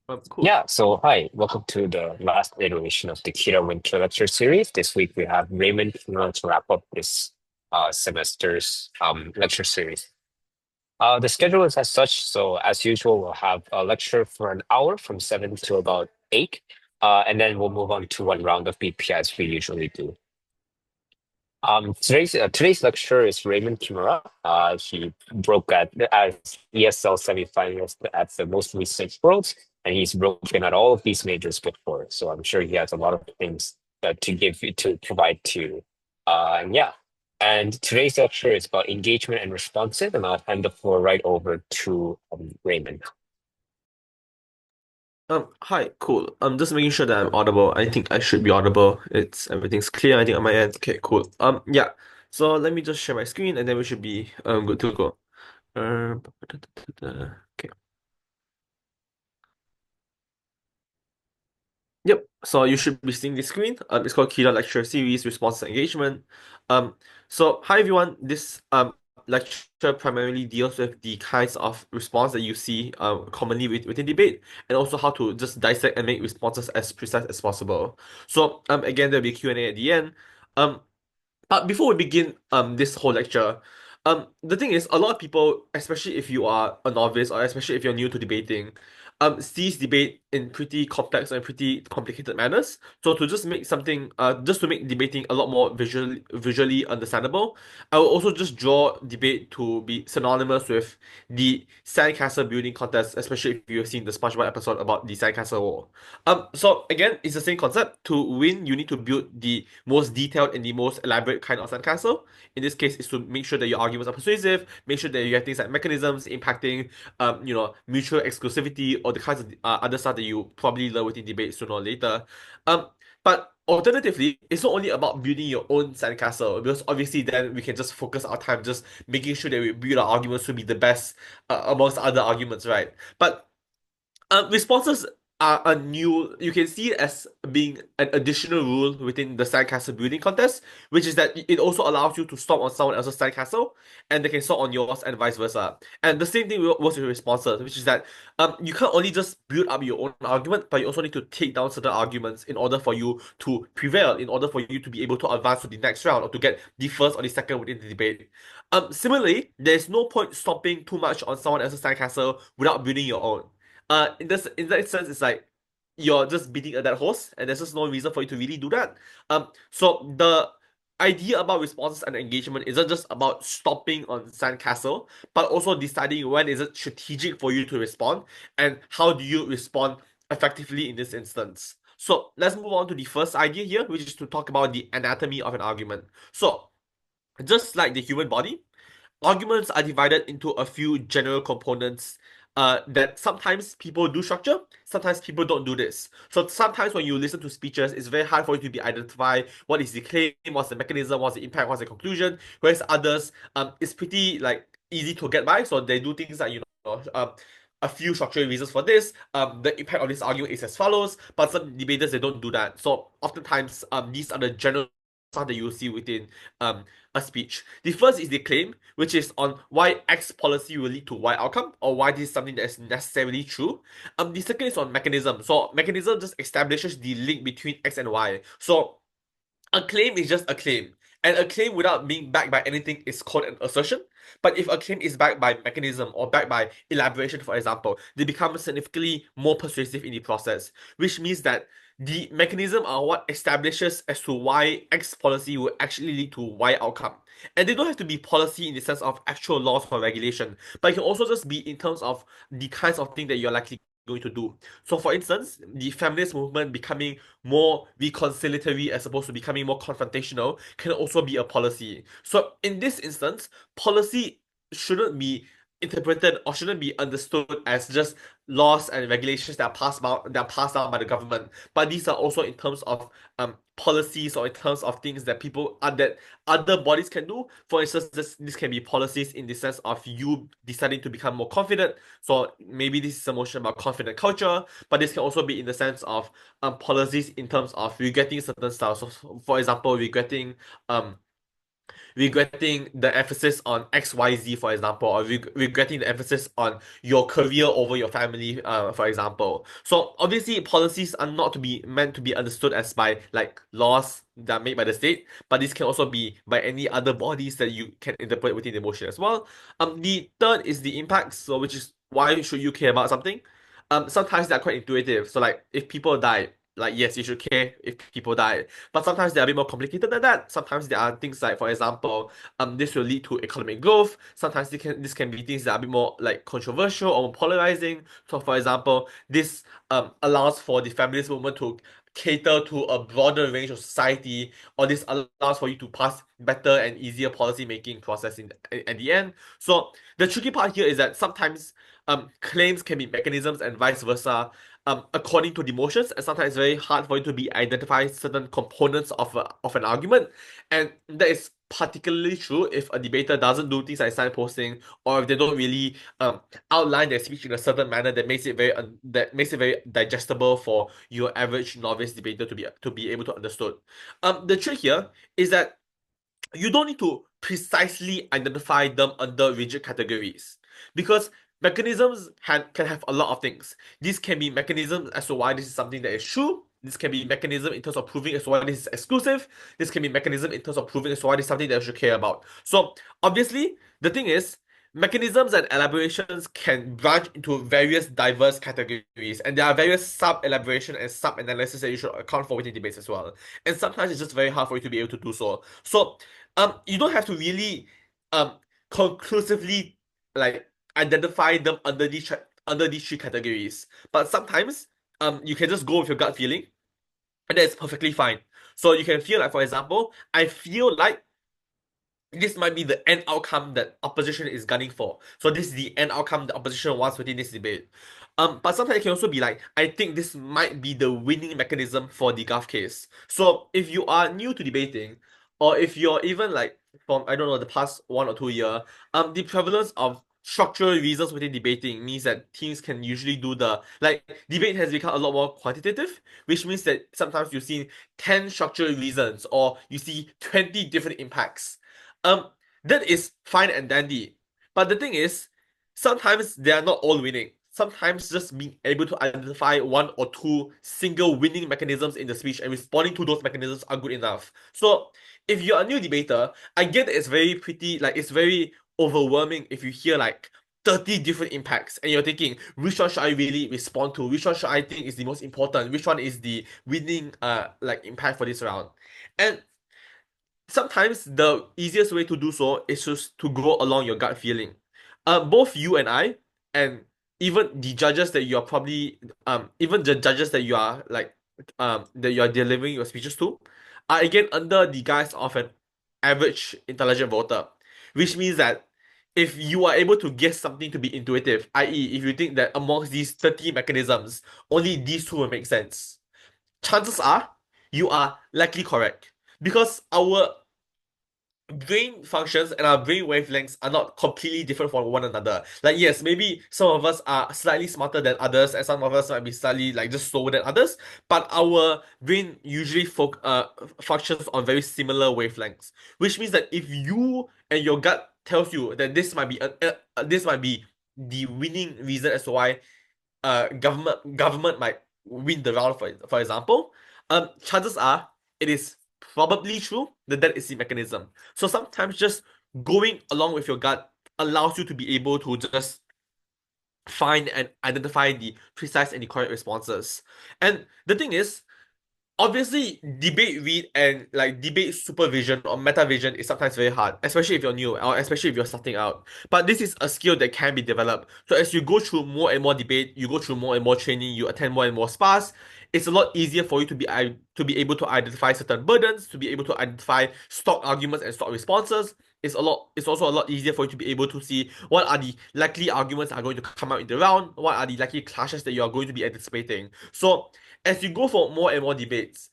Cool. Yeah, so hi, welcome to the last iteration of the KIDA Winter Lecture Series. This week we have Raymond Kimura to wrap up this semester's lecture series. The schedule is as such, so as usual, we'll have a lecture for an hour from 7 to about 8, and then we'll move on to one round of BP as we usually do. Today's lecturer is Raymond Kimura. He broke at as ESL semifinalist at the most recent Worlds, and he's broken at all of these majors before. So I'm sure he has a lot of things to provide to you. And yeah, and today's lecture is about engagement and responsive, and I'll hand the floor right over to Raymond. Hi, cool. Just making sure that I'm audible. I think I should be audible. Everything's clear, I think, on my end. Okay, cool. Yeah. So let me just share my screen and then we should be good to go. Okay. Yep. So you should be seeing this screen. It's called KIDA Lecture Series Response and Engagement. Um, so hi everyone. This lecture primarily deals with the kinds of response that you see commonly within debate, and also how to just dissect and make responses as precise as possible. So again there'll be Q&A at the end. Um, but before we begin this whole lecture, the thing is a lot of people, especially if you are a novice or especially if you're new to debating, sees debate in pretty complex and pretty complicated manners. So to just make something just to make debating a lot more visually understandable, I will also just draw debate to be synonymous with the sandcastle building contest, especially if you have seen the SpongeBob episode about the sandcastle wall. So again, it's the same concept. To win, you need to build the most detailed and the most elaborate kind of sandcastle. In this case, is to make sure that your arguments are persuasive, make sure that you have things like mechanisms impacting, mutual exclusivity or the kinds of other stuff that you probably learn within debate sooner or later. But alternatively, it's not only about building your own sandcastle because obviously then we can just focus our time just making sure that we build our arguments to be the best amongst other arguments, right? But responses are a new, you can see it as being an additional rule within the sandcastle building contest, which is that it also allows you to stomp on someone else's sandcastle and they can stomp on yours and vice versa. And the same thing works with responses, which is that you can't only just build up your own argument, but you also need to take down certain arguments in order for you to prevail, in order for you to be able to advance to the next round or to get the first or the second within the debate. Similarly, there's no point stomping too much on someone else's sandcastle without building your own. In that sense, it's like you're just beating a dead horse, and there's just no reason for you to really do that. So the idea about responses and engagement isn't just about stopping on sandcastle, but also deciding when is it strategic for you to respond, and how do you respond effectively in this instance. So let's move on to the first idea here, which is to talk about the anatomy of an argument. So just like the human body, arguments are divided into a few general components that sometimes people do structure, sometimes people don't do this. So sometimes when you listen to speeches, it's very hard for you to be identify what is the claim, what's the mechanism, what's the impact, what's the conclusion. Whereas others, it's pretty like easy to get by. So they do things like a few structural reasons for this. The impact of this argument is as follows, but some debaters they don't do that. So oftentimes, these are the general stuff that you see within a speech. The first is the claim, which is on why X policy will lead to Y outcome, or why this is something that is necessarily true. The second is on mechanism. So mechanism just establishes the link between X and Y. So a claim is just a claim. And a claim without being backed by anything is called an assertion. But if a claim is backed by mechanism or backed by elaboration, for example, they become significantly more persuasive in the process, which means that the mechanism are what establishes as to why X policy will actually lead to Y outcome. And they don't have to be policy in the sense of actual laws or regulation, but it can also just be in terms of the kinds of thing that you're likely going to do. So, for instance, the feminist movement becoming more reconciliatory as opposed to becoming more confrontational can also be a policy. So in this instance, policy shouldn't be interpreted or shouldn't be understood as just laws and regulations that are passed down by the government, but these are also in terms of policies or in terms of things that people are that other bodies can do. For instance, this can be policies in the sense of you deciding to become more confident. So maybe this is a motion about confident culture, but this can also be in the sense of policies in terms of regretting certain styles. So, for example, regretting um regretting the emphasis on XYZ, for example, or regretting the emphasis on your career over your family, for example. So obviously, policies are not to be meant to be understood as by like laws that are made by the state, but this can also be by any other bodies that you can interpret within emotion as well. The third is the impacts, so which is why should you care about something? Sometimes they're quite intuitive. So like if people die, like yes, you should care if people die. But sometimes they're a bit more complicated than that. Sometimes there are things like, for example, this will lead to economic growth. Sometimes this can be things that are a bit more like controversial or polarizing. So for example, this allows for the feminist movement to cater to a broader range of society, or this allows for you to pass better and easier policy making process at the end. So the tricky part here is that sometimes claims can be mechanisms and vice versa, according to the motions, and sometimes it's very hard for you to be identify certain components of an argument, and that is particularly true if a debater doesn't do things like signposting, or if they don't really outline their speech in a certain manner that makes it very digestible for your average novice debater to be able to understood. The trick here is that you don't need to precisely identify them under rigid categories, because mechanisms can have a lot of things. These can be mechanisms as to why this is something that is true. This can be mechanism in terms of proving as to why this is exclusive. This can be mechanism in terms of proving as to why this is something that you should care about. So obviously, the thing is, mechanisms and elaborations can branch into various diverse categories, and there are various sub-elaboration and sub-analysis that you should account for within debates as well. And sometimes it's just very hard for you to be able to do so. So you don't have to really um conclusively like identify them under these three categories. But sometimes you can just go with your gut feeling, and that's perfectly fine. So you can feel like, for example, I feel like this might be the end outcome that opposition is gunning for. So this is the end outcome the opposition wants within this debate. But sometimes it can also be like, I think this might be the winning mechanism for the Gulf case. So if you are new to debating, or if you're even like from, I don't know, the past 1 or 2 year, the prevalence of structural reasons within debating means that teams can usually do the like debate has become a lot more quantitative, which means that sometimes you see 10 structural reasons, or you see 20 different impacts. um, that is fine and dandy. But the thing is, sometimes they are not all winning. Sometimes just being able to identify one or two single winning mechanisms in the speech and responding to those mechanisms are good enough. So if you're a new debater, I get that it's very pretty, like it's very overwhelming if you hear like 30 different impacts and you're thinking, which one should I really respond to? Which one should I think is the most important? Which one is the winning like impact for this round? And sometimes the easiest way to do so is just to go along your gut feeling. Both you and I, and even the judges that you're probably, even the judges that you are like, that you are delivering your speeches to, are again under the guise of an average intelligent voter, which means that if you are able to guess something to be intuitive, i.e., if you think that amongst these 30 mechanisms, only these two will make sense, chances are you are likely correct, because our brain functions and our brain wavelengths are not completely different from one another. Like, yes, maybe some of us are slightly smarter than others, and some of us might be slightly like just slower than others, but our brain usually functions on very similar wavelengths, which means that if you and your gut tells you that this might be the winning reason as to why government might win the round, for example, chances are it is probably true that that is the mechanism. So sometimes just going along with your gut allows you to be able to just find and identify the precise and the correct responses. And the thing is, obviously, debate read and like debate supervision or meta vision is sometimes very hard, especially if you're new or especially if you're starting out. But this is a skill that can be developed. So as you go through more and more debate, you go through more and more training, you attend more and more spas, it's a lot easier for you to be able to identify certain burdens, to be able to identify stock arguments and stock responses. It's also a lot easier for you to be able to see what are the likely arguments that are going to come out in the round, what are the likely clashes that you are going to be anticipating. So as you go for more and more debates,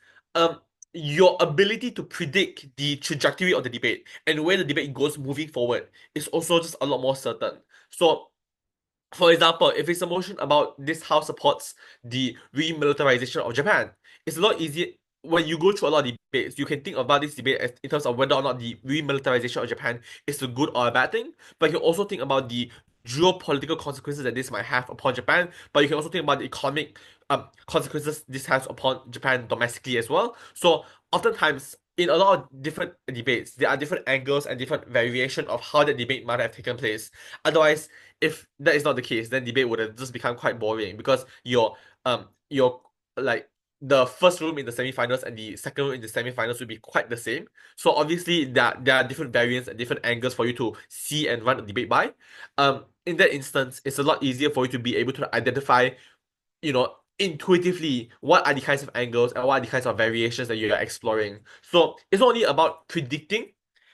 your ability to predict the trajectory of the debate and where the debate goes moving forward is also just a lot more certain. So, for example, if it's a motion about this house supports the remilitarization of Japan, it's a lot easier. when you go through a lot of debates, you can think about this debate as, in terms of whether or not the remilitarization of Japan is a good or a bad thing. But you can also think about the geopolitical consequences that this might have upon Japan. But you can also think about the economic consequences this has upon Japan domestically as well. So oftentimes in a lot of different debates, there are different angles and different variation of how the debate might have taken place. Otherwise, if that is not the case, then debate would have just become quite boring because your like the first room in the semifinals and the second room in the semifinals will be quite the same. So obviously there are different variants and different angles for you to see and run a debate by. In that instance, it's a lot easier for you to be able to identify, intuitively what are the kinds of angles and what are the kinds of variations that you're exploring. So it's not only about predicting,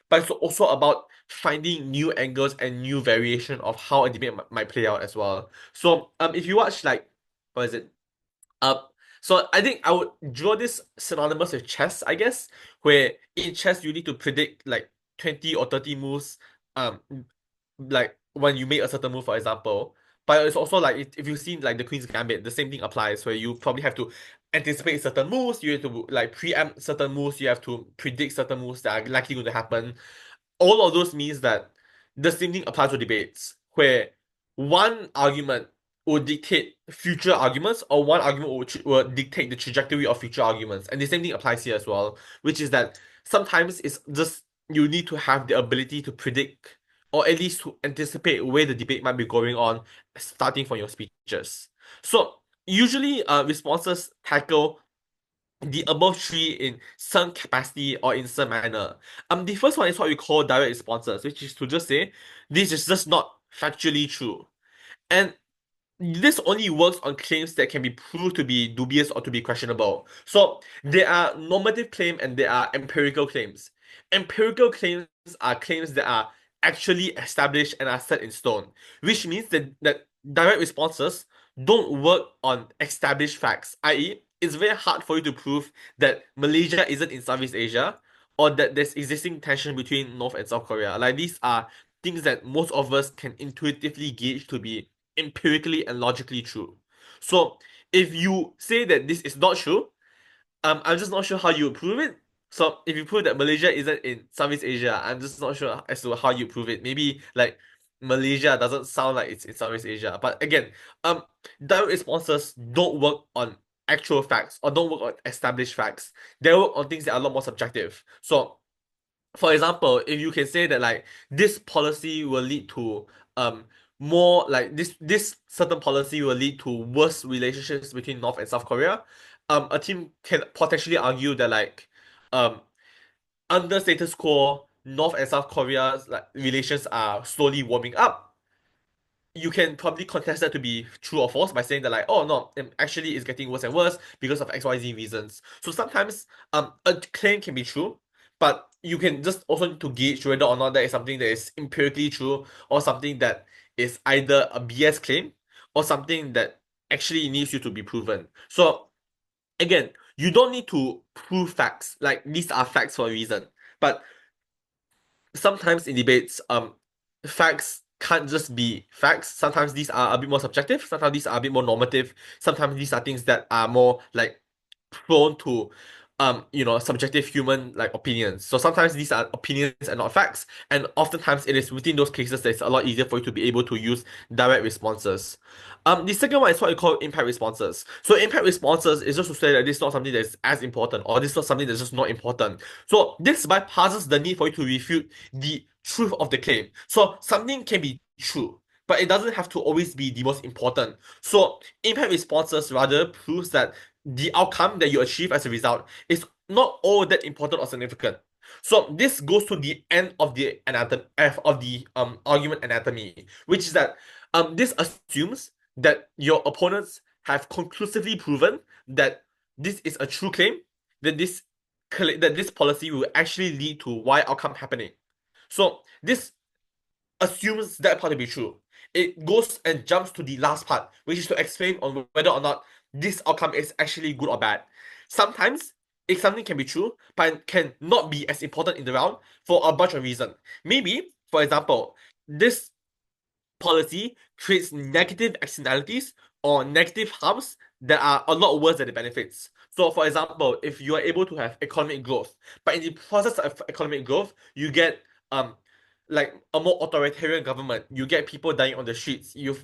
but it's also about finding new angles and new variation of how a debate might play out as well. So if you watch like what is it? Um, so I think I would draw this synonymous with chess, I guess, where in chess you need to predict like 20 or 30 moves, um, like when you make a certain move, for example. But it's also like if you've seen like the Queen's Gambit, the same thing applies where you probably have to anticipate certain moves, you have to like preempt certain moves, you have to predict certain moves that are likely going to happen. All of those means that the same thing applies to debates, where one argument will dictate future arguments, or one argument will dictate the trajectory of future arguments. And the same thing applies here as well, which is that sometimes it's just you need to have the ability to predict or at least to anticipate where the debate might be going on, starting from your speeches. So usually, responses tackle the above three in some capacity or in some manner. The first one is what we call direct responses, which is to just say this is just not factually true. And this only works on claims that can be proved to be dubious or to be questionable. So there are normative claims and there are empirical claims. Empirical claims are claims that are actually established and are set in stone, which means that direct responses don't work on established facts, i.e., it's very hard for you to prove that Malaysia isn't in Southeast Asia or that there's existing tension between North and South Korea. Like these are things that most of us can intuitively gauge to be empirically and logically true. So if you say that this is not true, I'm just not sure how you would prove it. So if you prove that Malaysia isn't in Southeast Asia, I'm just not sure as to how you prove it. Maybe like Malaysia doesn't sound like it's in Southeast Asia. But again, um, direct responses don't work on actual facts or don't work on established facts. They work on things that are a lot more subjective. So for example, if you can say that like this policy will lead to more like this certain policy will lead to worse relationships between North and South Korea, a team can potentially argue that like um under status quo, North and South Korea's like relations are slowly warming up. You can probably contest that to be true or false by saying that like, oh no, actually it's getting worse and worse because of XYZ reasons. So sometimes a claim can be true, but you can just also need to gauge whether or not that is something that is empirically true or something that is either a BS claim or something that actually needs you to be proven. So again, you don't need to prove facts. Like these are facts for a reason. But sometimes in debates, facts can't just be facts. Sometimes these are a bit more subjective. Sometimes these are a bit more normative. Sometimes these are things that are more like prone to subjective human like opinions. So sometimes these are opinions and not facts, and oftentimes it is within those cases that it's a lot easier for you to be able to use direct responses. The second one is what we call impact responses. So impact responses is just to say that this is not something that is as important or this is not something that's just not important. So this bypasses the need for you to refute the truth of the claim. So something can be true, but it doesn't have to always be the most important. So impact responses rather proves that the outcome that you achieve as a result is not all that important or significant. So this goes to the end of the anatomy of the argument anatomy, which is that this assumes that your opponents have conclusively proven that this is a true claim, that this policy will actually lead to Y outcome happening. So this assumes that part to be true. It goes and jumps to the last part, which is to explain on whether or not this outcome is actually good or bad. Sometimes if something can be true, but can not be as important in the round for a bunch of reasons. Maybe, for example, this policy creates negative externalities or negative harms that are a lot worse than the benefits. So, for example, if you are able to have economic growth, but in the process of economic growth, you get like a more authoritarian government, you get people dying on the streets, you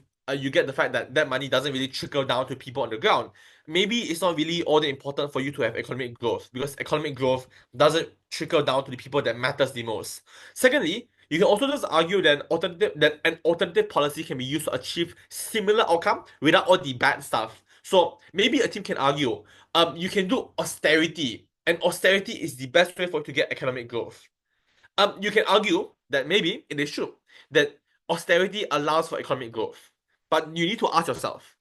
get the fact that that money doesn't really trickle down to people on the ground. Maybe it's not really all that important for you to have economic growth because economic growth doesn't trickle down to the people that matters the most. Secondly, you can also just argue that an alternative policy can be used to achieve similar outcome without all the bad stuff. So maybe a team can argue, you can do austerity, and austerity is the best way for you to get economic growth. You can argue that maybe it is true that austerity allows for economic growth, but you need to ask yourself,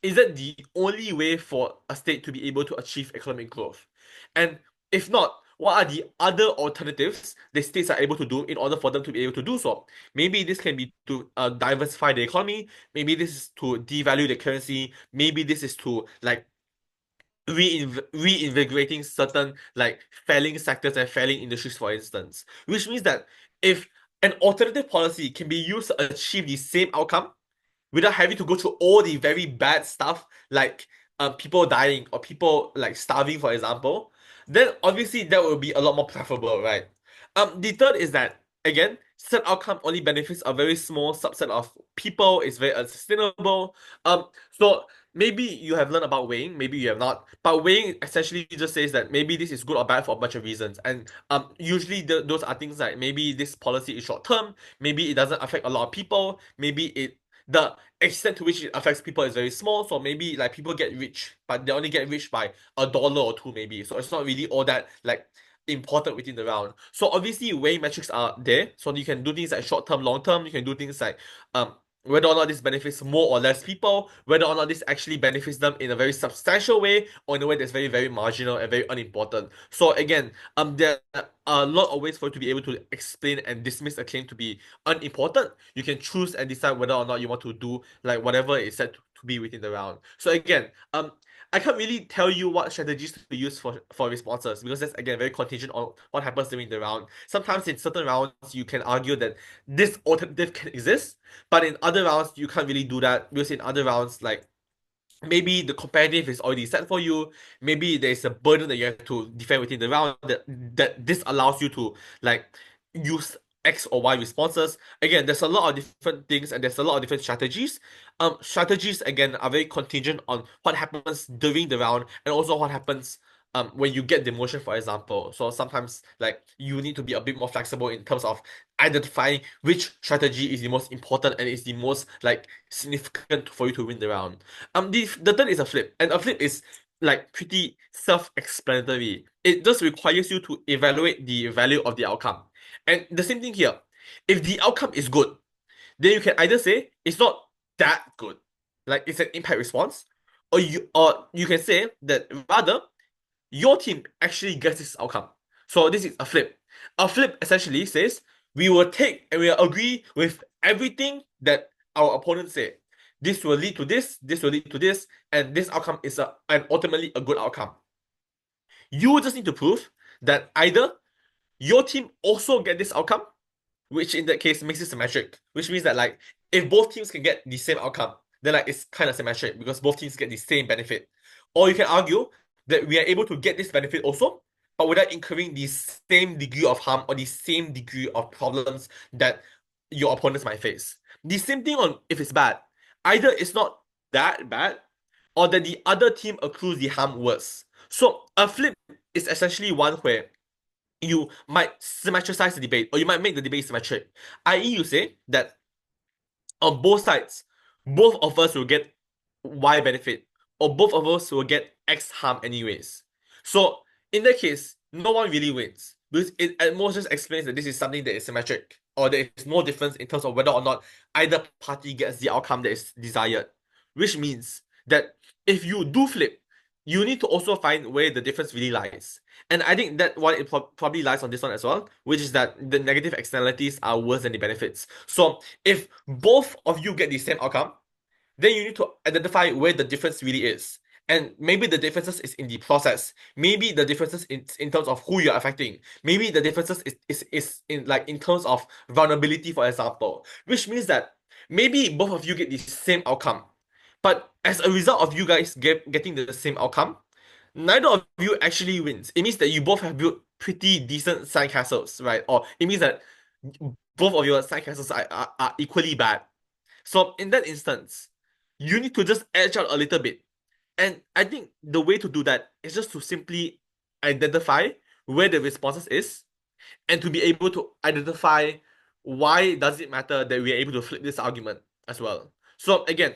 is that the only way for a state to be able to achieve economic growth? And if not, what are the other alternatives the states are able to do in order for them to be able to do so? Maybe this can be to diversify the economy. Maybe this is to devalue the currency. Maybe this is to like reinvigorating certain like failing sectors and failing industries, for instance. Which means that if an alternative policy can be used to achieve the same outcome without having to go through all the very bad stuff like people dying or people like starving, for example, then obviously that would be a lot more preferable, right? The third is that again, said outcome only benefits a very small subset of people. It's very unsustainable. So maybe you have learned about weighing, maybe you have not. But weighing essentially just says that maybe this is good or bad for a bunch of reasons, and usually those are things like maybe this policy is short term, maybe it doesn't affect a lot of people, maybe the extent to which it affects people is very small. So maybe like people get rich, but they only get rich by $1 or $2 maybe. So it's not really all that like important within the round. So obviously weighing metrics are there. So you can do things like short term, long term. You can do things like whether or not this benefits more or less people, whether or not this actually benefits them in a very substantial way or in a way that's very, very marginal and very unimportant. So again, there are a lot of ways for you to be able to explain and dismiss a claim to be unimportant. You can choose and decide whether or not you want to do like whatever is said to be within the round. So again, I can't really tell you what strategies to use for responses because that's again very contingent on what happens during the round. Sometimes in certain rounds you can argue that this alternative can exist, but in other rounds you can't really do that because in other rounds like maybe the competitive is already set for you. Maybe there's a burden that you have to defend within the round that this allows you to like use X or Y responses. Again, there's a lot of different things and there's a lot of different strategies. Strategies again are very contingent on what happens during the round and also what happens when you get demotion, for example. So sometimes like you need to be a bit more flexible in terms of identifying which strategy is the most important and is the most like significant for you to win the round. The third is a flip, and a flip is like pretty self-explanatory. It just requires you to evaluate the value of the outcome. And the same thing here. If the outcome is good, then you can either say it's not that good, like it's an impact response, or you can say that rather your team actually gets this outcome. So this is a flip. A flip essentially says we will take and we will agree with everything that our opponents say. This will lead to this, this will lead to this, and this outcome is and ultimately a good outcome. You just need to prove that either your team also get this outcome, which in that case makes it symmetric, which means that like if both teams can get the same outcome, then like it's kind of symmetric because both teams get the same benefit. Or you can argue that we are able to get this benefit also, but without incurring the same degree of harm or the same degree of problems that your opponents might face. The same thing on if it's bad. Either it's not that bad, or that the other team accrues the harm worse. So a flip is essentially one where you might symmetricize the debate, or you might make the debate symmetric. I.e., you say that on both sides, both of us will get Y benefit, or both of us will get X harm anyways. So in that case, no one really wins. Because it at most just explains that this is something that is symmetric, or there is no difference in terms of whether or not either party gets the outcome that is desired. Which means that if you do flip, you need to also find where the difference really lies. And I think that one it probably lies on this one as well, which is that the negative externalities are worse than the benefits. So if both of you get the same outcome, then you need to identify where the difference really is. And maybe the differences is in the process. Maybe the differences in terms of who you're affecting. Maybe the differences is in like in terms of vulnerability, for example. Which means that maybe both of you get the same outcome. But as a result of you guys getting the same outcome, neither of you actually wins. It means that you both have built pretty decent sandcastles, right? Or it means that both of your sandcastles are equally bad. So in that instance, you need to just edge out a little bit. And I think the way to do that is just to simply identify where the responses is and to be able to identify why does it matter that we are able to flip this argument as well. So again,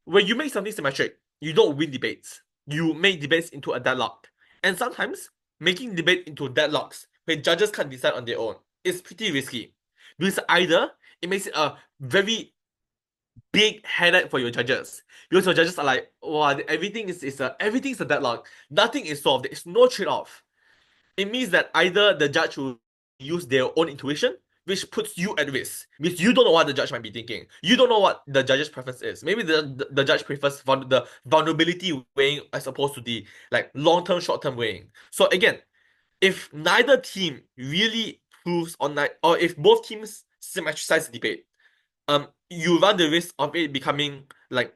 when you make something symmetric, you don't win debates. You make debates into a deadlock. And sometimes making debate into deadlocks when judges can't decide on their own is pretty risky. Because either it makes it a very big headache for your judges. Because your judges are like, wow, everything's a deadlock. Nothing is solved. There's no trade-off. It means that either the judge will use their own intuition, which puts you at risk. Because you don't know what the judge might be thinking. You don't know what the judge's preference is. Maybe the judge prefers the vulnerability weighing as opposed to the like long-term, short-term weighing. So again, if neither team really proves on night, or if both teams symmetricize the debate, you run the risk of it becoming like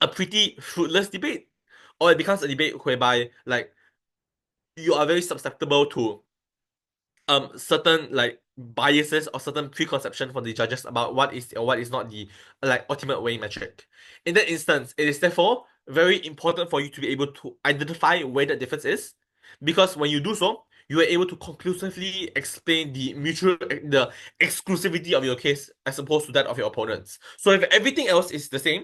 a pretty fruitless debate, or it becomes a debate whereby like you are very susceptible to certain like biases or certain preconception from the judges about what is or what is not the like ultimate weighing metric. In that instance, it is therefore very important for you to be able to identify where the difference is, because when you do so, you are able to conclusively explain the exclusivity of your case as opposed to that of your opponents. So if everything else is the same,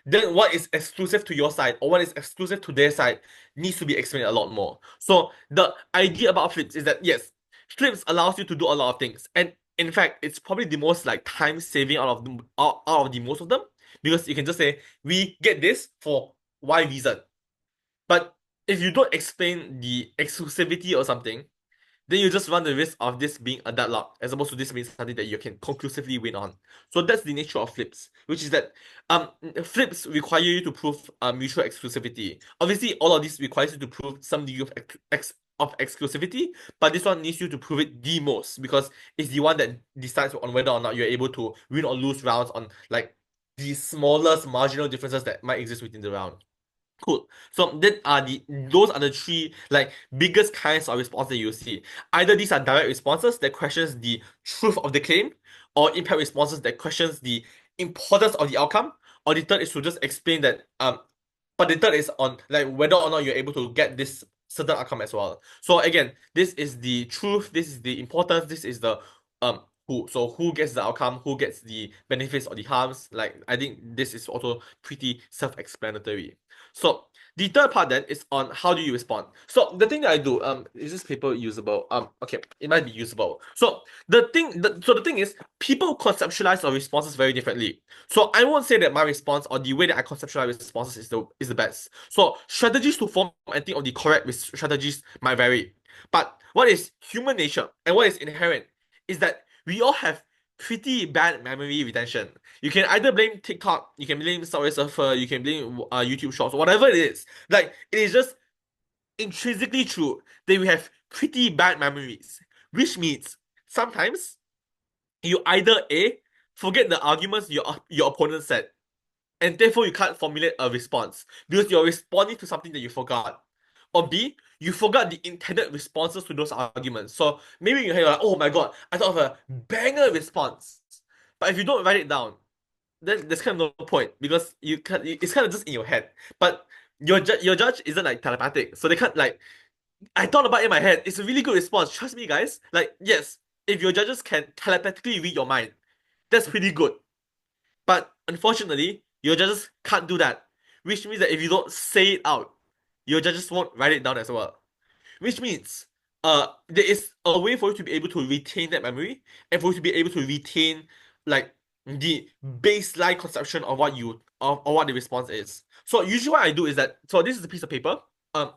then what is exclusive to your side or what is exclusive to their side needs to be explained a lot more. So the idea about flips is that yes, flips allows you to do a lot of things, and in fact, it's probably the most like time saving out of the most of them, because you can just say we get this for Y reason. But if you don't explain the exclusivity or something, then you just run the risk of this being a deadlock, as opposed to this being something that you can conclusively win on. So that's the nature of flips, which is that flips require you to prove mutual exclusivity. Obviously, all of this requires you to prove some degree of of exclusivity, but this one needs you to prove it the most because it's the one that decides on whether or not you're able to win or lose rounds on like the smallest marginal differences that might exist within the round. Cool. So those are the three like biggest kinds of response that you see. Either these are direct responses that questions the truth of the claim, or impact responses that questions the importance of the outcome, or the third is to just explain that but the third is on like whether or not you're able to get this certain outcome as well. So again, this is the truth, this is the importance, this is the who. So who gets the outcome, who gets the benefits or the harms. Like I think this is also pretty self-explanatory. So the third part then is on how do you respond. So the thing that I do, is this paper usable? Okay, it might be usable. So the thing is, people conceptualize our responses very differently. So I won't say that my response or the way that I conceptualize responses is the best. So strategies to form and think of the correct strategies might vary. But what is human nature and what is inherent is that we all have pretty bad memory retention. You can either blame TikTok, you can blame Subway Surfer, you can blame YouTube Shorts, whatever it is. Like it is just intrinsically true that we have pretty bad memories, which means sometimes you either A, forget the arguments your opponent said, and therefore you can't formulate a response because you're responding to something that you forgot. Or B, you forgot the intended responses to those arguments. So maybe you're like, oh my god, I thought of a banger response. But if you don't write it down, then there's kind of no point because it's kind of just in your head. But your judge isn't like telepathic, so they can't like I thought about it in my head. It's a really good response. Trust me, guys. Like yes, if your judges can telepathically read your mind, that's pretty good. But unfortunately, your judges can't do that, which means that if you don't say it out, your judges won't write it down as well. Which means there is a way for you to be able to retain that memory and for you to be able to retain like the baseline conception of what the response is. So usually what I do is that this is a piece of paper. Um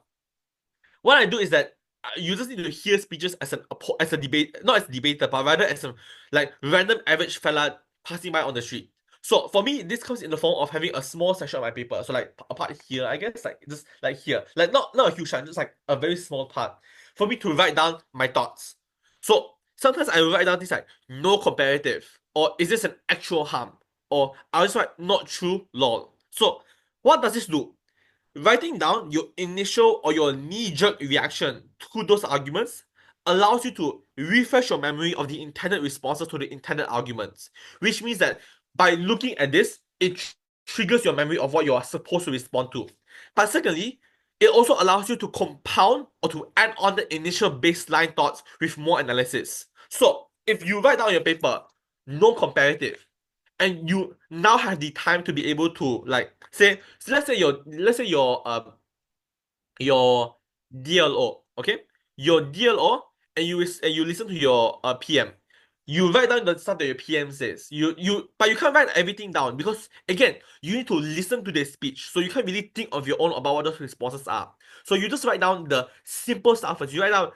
what I do is that you just need to hear speeches as a debate, not as a debater, but rather as a like random average fella passing by on the street. So for me, this comes in the form of having a small section of my paper. So like a part here, I guess, like just like here, like not a huge one, just like a very small part for me to write down my thoughts. So sometimes I will write down things like no comparative, or is this an actual harm, or I just write not true lol. So what does this do? writing down your initial or your knee-jerk reaction to those arguments allows you to refresh your memory of the intended responses to the intended arguments, which means that by looking at this, it triggers your memory of what you are supposed to respond to. But secondly, it also allows you to compound or to add on the initial baseline thoughts with more analysis. So, if you write down your paper, no comparative, and you now have the time to be able to like say, so let's say your DLO, okay? Your DLO, and you listen to your PM. You write down the stuff that your PM says. But you can't write everything down because again, you need to listen to their speech. So you can't really think of your own about what those responses are. So you just write down the simple stuff first. You write down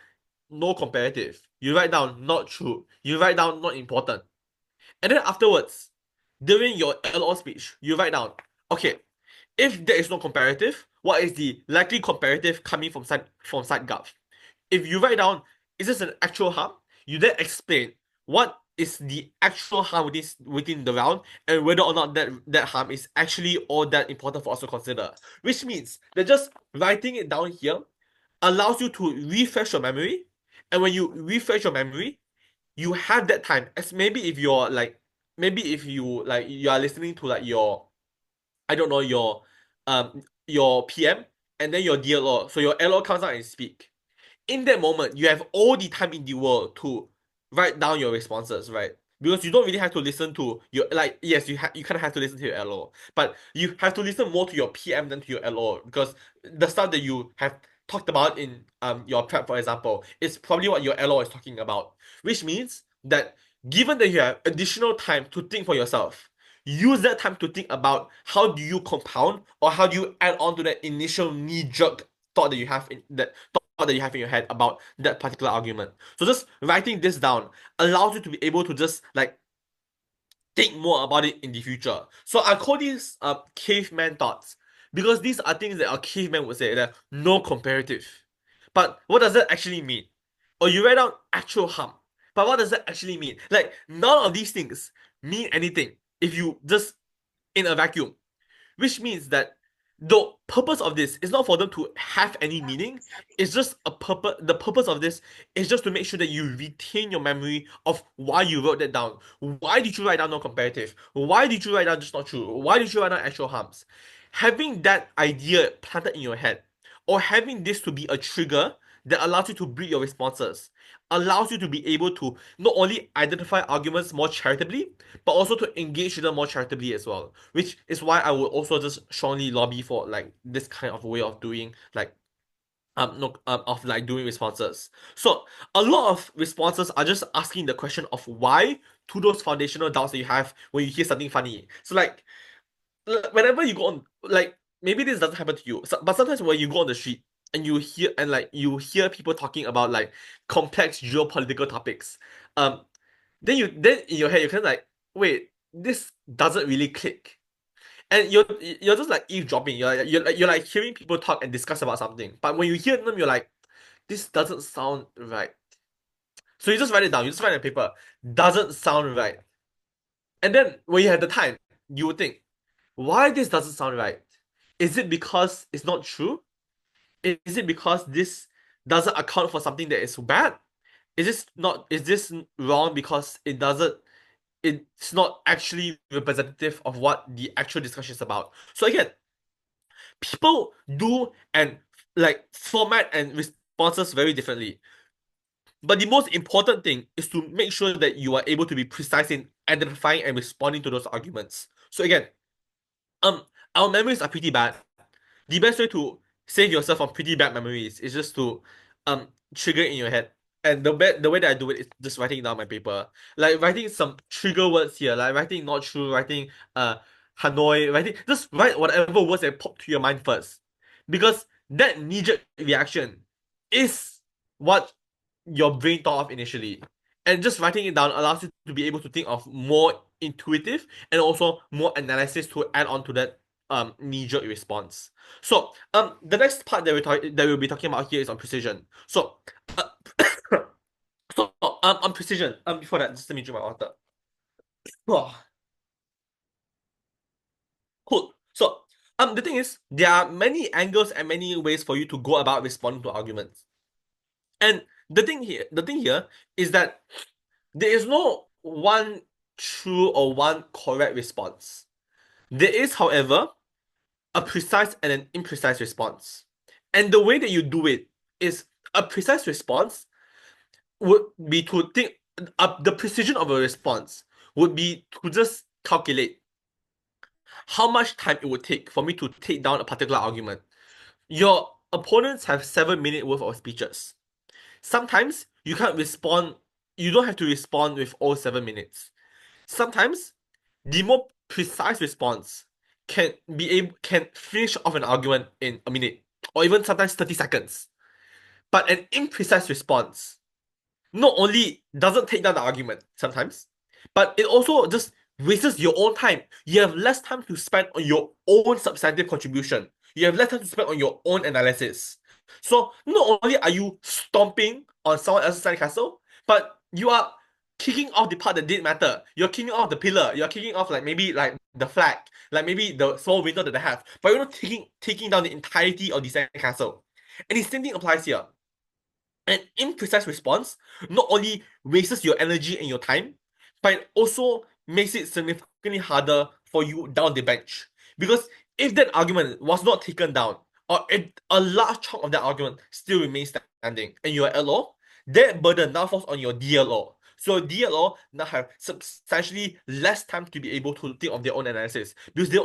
no comparative. You write down not true. You write down not important. And then afterwards, during your LO speech, you write down, okay, if there is no comparative, what is the likely comparative coming from side gov? If you write down, is this an actual harm? You then explain what is the actual harm within the round and whether or not that harm is actually all that important for us to consider. Which means that just writing it down here allows you to refresh your memory. And when you refresh your memory, you have that time. As maybe if you're like, maybe if you are listening to like your, I don't know, your PM and then your DLO. So your LO comes out and speak. In that moment, you have all the time in the world to write down your responses, right? Because you don't really have to listen to your like yes, you kind of have to listen to your LO, but you have to listen more to your PM than to your LO because the stuff that you have talked about in your prep, for example, is probably what your LO is talking about, which means that given that you have additional time to think for yourself, use that time to think about how do you compound or how do you add on to that initial knee-jerk thought that you have in your head about that particular argument. So just writing this down allows you to be able to just like think more about it in the future. So I call these caveman thoughts because these are things that a caveman would say that no comparative. But what does that actually mean? Or you write down actual harm. But what does that actually mean? Like none of these things mean anything if you just in a vacuum, which means that the purpose of this is not for them to have any meaning. It's just a purpose. The purpose of this is just to make sure that you retain your memory of why you wrote that down. Why did you write down non-comparative? Why did you write down just not true? Why did you write down actual harms? Having that idea planted in your head, or having this to be a trigger that allows you to build your responses, allows you to be able to not only identify arguments more charitably, but also to engage with them more charitably as well. Which is why I would also just strongly lobby for like this kind of way of doing like no of like doing responses. So a lot of responses are just asking the question of why to those foundational doubts that you have when you hear something funny. So like whenever you go on like maybe this doesn't happen to you, but sometimes when you go on the street and you hear people talking about like complex geopolitical topics, um then in your head you're kind of like, wait, this doesn't really click. And you're just like eavesdropping. You're like hearing people talk and discuss about something. But when you hear them, you're like, this doesn't sound right. So you just write it down. You just write on paper. Doesn't sound right. And then when you have the time, you would think, why this doesn't sound right? Is it because it's not true? Is it because this doesn't account for something that is bad? Is this wrong because it's not actually representative of what the actual discussion is about. So again, people do and like format and responses very differently. But the most important thing is to make sure that you are able to be precise in identifying and responding to those arguments. So again, um, our memories are pretty bad. The best way to save yourself from pretty bad memories is just to trigger it in your head. And the way that I do it is just writing down my paper. Like writing some trigger words here, like writing not true, writing Hanoi, writing just write whatever words that pop to your mind first. Because that knee-jerk reaction is what your brain thought of initially. And just writing it down allows you to be able to think of more intuitive and also more analysis to add on to that knee-jerk response. So the next part that we'll be talking about here is on precision. So uh, on precision, before that, just let me drink my water. Oh, cool. So The thing is, there are many angles and many ways for you to go about responding to arguments. And the thing here is that there is no one true or one correct response. There is, however, a precise and an imprecise response. And the way that you do it is a precise response would be to think the precision of a response would be to just calculate how much time it would take for me to take down a particular argument. Your opponents have 7 minutes worth of speeches. Sometimes you can't respond, you don't have to respond with all 7 minutes. Sometimes the more precise response can finish off an argument in a minute or even sometimes 30 seconds. But an imprecise response not only doesn't take down the argument sometimes, but it also just wastes your own time. You have less time to spend on your own substantive contribution. You have less time to spend on your own analysis. So not only are you stomping on someone else's sandcastle, but you are kicking off the part that didn't matter. You're kicking off the pillar. You're kicking off like maybe like the flag, like maybe the small window that they have. But you're not taking down the entirety of the sandcastle. And the same thing applies here. An imprecise response not only wastes your energy and your time, but it also makes it significantly harder for you down the bench. Because if that argument was not taken down, or if a large chunk of that argument still remains standing, and you are LO, that burden now falls on your DLO. So DLO now have substantially less time to be able to think of their own analysis because they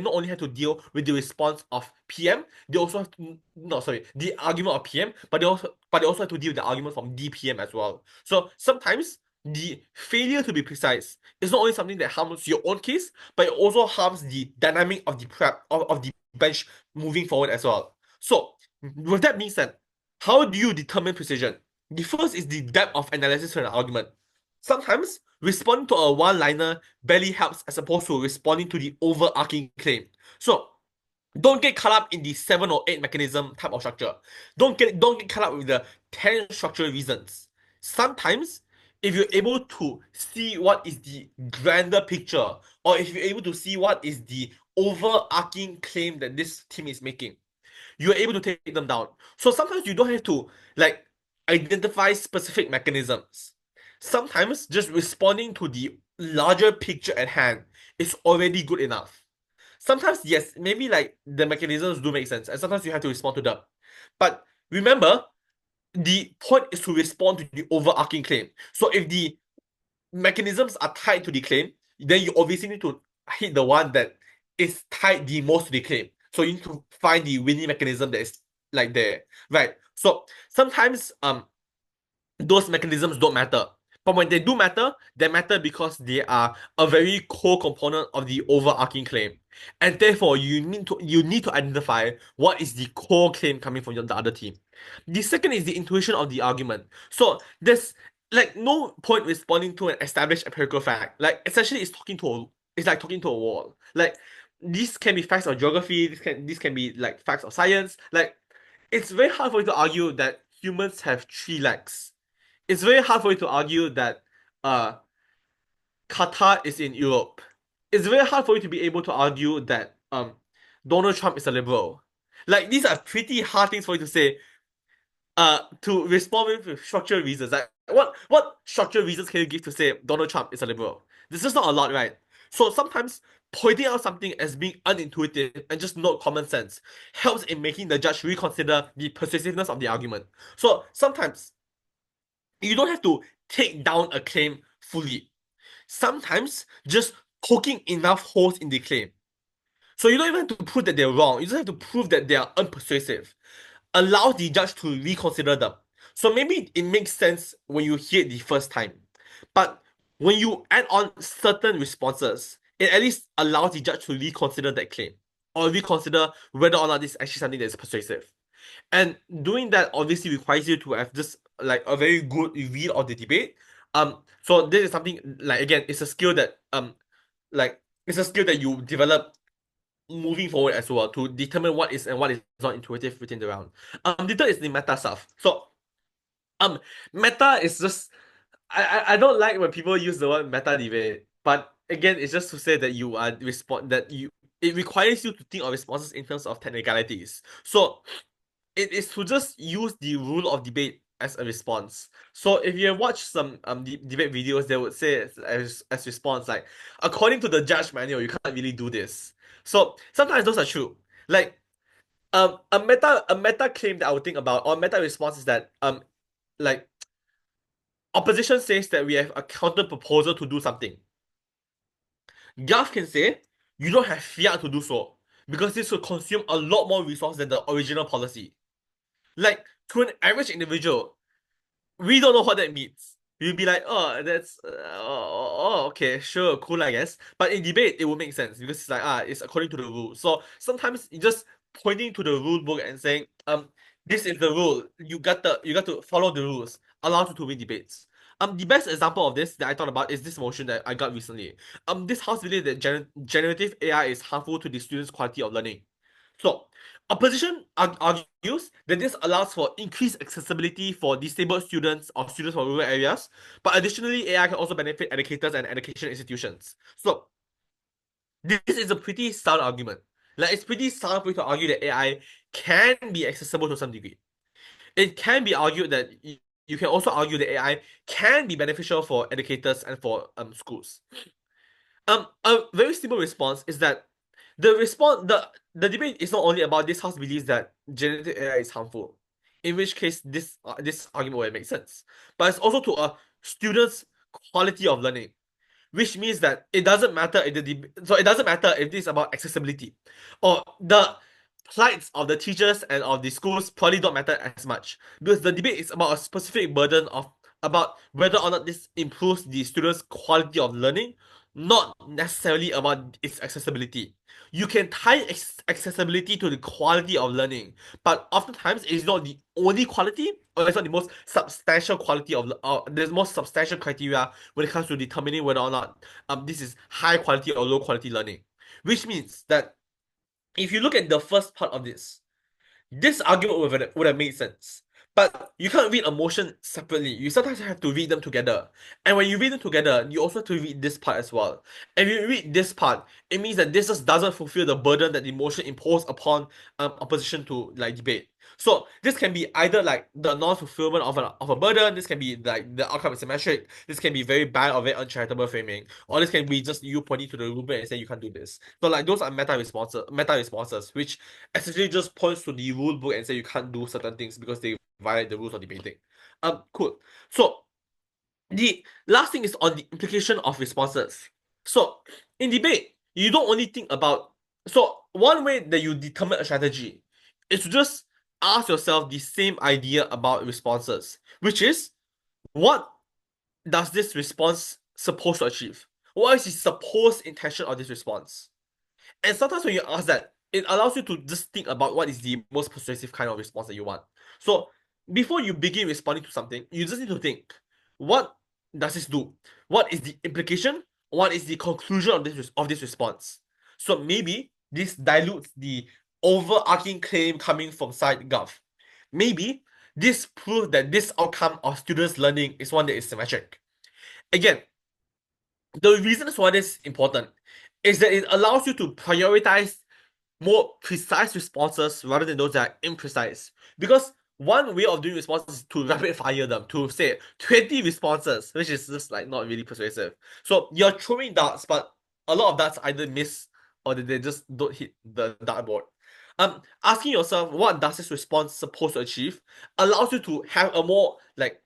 not only have to deal with the response of PM, they also have to, no sorry the argument of PM, but they also have to deal with the argument from DPM as well. So sometimes the failure to be precise is not only something that harms your own case, but it also harms the dynamic of the prep of the bench moving forward as well. So with that being said, how do you determine precision? The first is the depth of analysis for an argument. Sometimes responding to a one-liner barely helps as opposed to responding to the overarching claim. So don't get caught up in the 7 or 8 mechanism type of structure. Don't get caught up with the 10 structural reasons. Sometimes, if you're able to see what is the grander picture, or if you're able to see what is the overarching claim that this team is making, you're able to take them down. So sometimes you don't have to like identify specific mechanisms. Sometimes just responding to the larger picture at hand is already good enough. Sometimes, yes, maybe like the mechanisms do make sense, and sometimes you have to respond to them. But remember, the point is to respond to the overarching claim. So if the mechanisms are tied to the claim, then you obviously need to hit the one that is tied the most to the claim. So you need to find the winning mechanism that is like there, right? So sometimes those mechanisms don't matter. But when they do matter, they matter because they are a very core component of the overarching claim. And therefore, you need to identify what is the core claim coming from the other team. The second is the intuition of the argument. So there's like no point responding to an established empirical fact. Like essentially it's like talking to a wall. Like these can be facts of geography, this can be like facts of science. Like it's very hard for you to argue that humans have 3 legs. It's very hard for you to argue that uh Qatar is in Europe. It's very hard for you to be able to argue that Donald Trump is a liberal. Like these are pretty hard things for you to say to respond with structural reasons. Like what structural reasons can you give to say Donald Trump is a liberal? This is not a lot, right? So sometimes pointing out something as being unintuitive and just not common sense helps in making the judge reconsider the persuasiveness of the argument. So sometimes you don't have to take down a claim fully. Sometimes just poking enough holes in the claim. So you don't even have to prove that they're wrong. You just have to prove that they are unpersuasive. Allow the judge to reconsider them. So maybe it makes sense when you hear it the first time. But when you add on certain responses, it at least allows the judge to reconsider that claim or reconsider whether or not this is actually something that is persuasive. And doing that obviously requires you to have just like a very good read of the debate. So this is something like again, it's a skill that like it's a skill that you develop moving forward as well to determine what is and what is not intuitive within the round. The third is the meta stuff. So um meta is just I don't like when people use the word meta debate, but again, it's just to say that you are respond that it requires you to think of responses in terms of technicalities. So it is to just use the rule of debate as a response. So if you have watched some debate videos, they would say as response like, according to the judge manual, you can't really do this. So sometimes those are true. Like a meta claim that I would think about, or meta response is that like opposition says that we have a counter proposal to do something. Gov can say you don't have fiat to do so because this will consume a lot more resource than the original policy. Like to an average individual, we don't know what that means. We'll be like, oh, that's okay, sure, cool, I guess. But in debate, it will make sense because it's like it's according to the rule. So sometimes you just pointing to the rule book and saying, this is the rule. You got to follow the rules. Allows you to win debates. The best example of this that I thought about is this motion that I got recently. This house believe that generative AI is harmful to the students' quality of learning. So, opposition argues that this allows for increased accessibility for disabled students or students from rural areas, but additionally, AI can also benefit educators and education institutions. So, this is a pretty sound argument. Like, it's pretty sound for you to argue that AI can be accessible to some degree. It can be argued that you can also argue that AI can be beneficial for educators and for schools. A very simple response is that the debate is not only about this house believes that generative AI is harmful, in which case this argument will make sense, but it's also to a student's quality of learning, which means that it doesn't matter if it doesn't matter if this is about accessibility or the plights of the teachers and of the schools probably don't matter as much because the debate is about a specific burden of about whether or not this improves the students' quality of learning, not necessarily about its accessibility. You can tie accessibility to the quality of learning, but oftentimes it's not the only quality, or it's not the most substantial quality of there's most substantial criteria when it comes to determining whether or not this is high quality or low quality learning. Which means that if you look at the first part of this argument would have made sense. But you can't read a motion separately. You sometimes have to read them together. And when you read them together, you also have to read this part as well. And if you read this part, it means that this just doesn't fulfill the burden that the motion imposed upon opposition to like debate. So this can be either like the non-fulfillment of a burden, this can be like the outcome is symmetric, this can be very bad or very uncharitable framing, or this can be just you pointing to the rubric and saying you can't do this. So like those are meta responses, which essentially just points to the rule book and say you can't do certain things because they violate the rules of debating. Cool. So the last thing is on the implication of responses. So in debate, you don't only think about. So one way that you determine a strategy is to just ask yourself the same idea about responses, which is what does this response supposed to achieve? What is the supposed intention of this response? And sometimes when you ask that, it allows you to just think about what is the most persuasive kind of response that you want. So before you begin responding to something, you just need to think, what does this do? What is the implication? What is the conclusion of this response? So maybe this dilutes the overarching claim coming from side gov. Maybe this proves that this outcome of students learning is one that is symmetric. Again, the reasons why this is important is that it allows you to prioritize more precise responses rather than those that are imprecise. Because one way of doing responses is to rapid fire them, to say 20 responses, which is just like not really persuasive. So you're throwing darts, but a lot of darts either miss or they just don't hit the dartboard. Asking yourself what does this response supposed to achieve allows you to have a more like